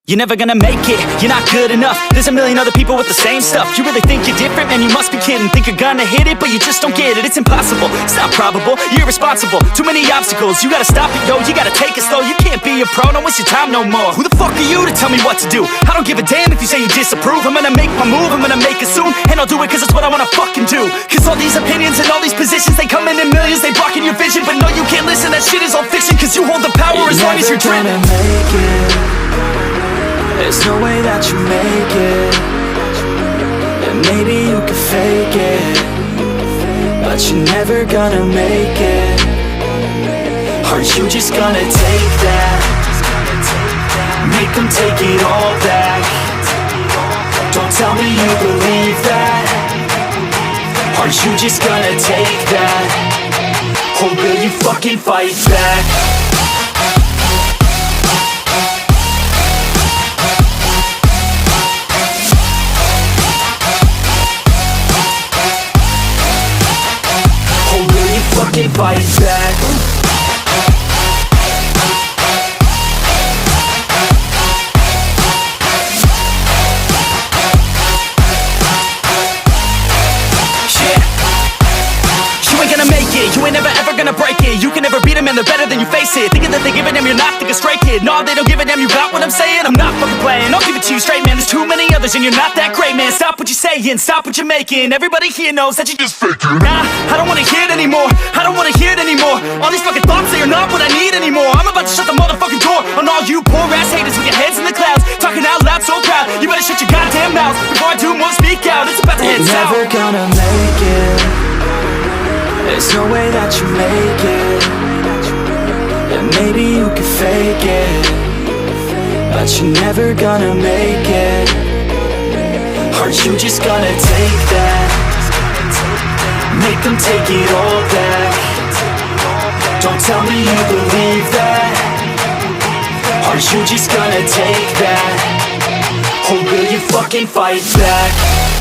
You're never gonna make it, you're not good enough. There's a million other people with the same stuff. You really think you're different? Man, you must be kidding. Think you're gonna hit it, but you just don't get it. It's impossible, it's not probable, you're irresponsible. Too many obstacles, you gotta stop it, yo. You gotta take it slow, you can't be a pro. Don't waste your time no more. Who the fuck are you to tell me what to do? I don't give a damn if you say you disapprove. I'm gonna make my move, I'm gonna make it soon. And I'll do it cause it's what I wanna fucking do. Cause all these opinions and all these positions, they come in millions, they blocking your vision. But no, you can't listen, that shit is all fiction. Cause you hold the power as long as you're dreaming. Make it. There's no way that you make it. And maybe you can fake it, but you're never gonna make it. Aren't you just gonna take that? Make them take it all back. Don't tell me you believe that. Aren't you just gonna take that? Or will you fucking fight back? Fucking fight back. You ain't gonna make it, you ain't never ever gonna break it. You can never beat them and they're better than you face it. Thinking that they give a damn, you're not thinking straight, kid. No, they don't give a damn, you got what I'm saying? I'm not fucking playing, I'll give it to you straight, man. There's too many others and you're not that great, man. Stop what you're saying, stop what you're making. Everybody here knows that you just faking. Nah, I don't wanna hear it anymore, I don't wanna hear it anymore. All these fucking thoughts, they are not what I need anymore. I'm about to shut the motherfucking door on all you poor ass haters with your heads in the clouds, talking out loud so proud. You better shut your goddamn mouth before I do more speak out. It's about to head south. You're never gonna make it. There's no way that you make it. And maybe you can fake it, but you're never gonna make it. Aren't you just gonna take that? Make them take it all back. Don't tell me you believe that. Aren't you just gonna take that? Or will you fucking fight back?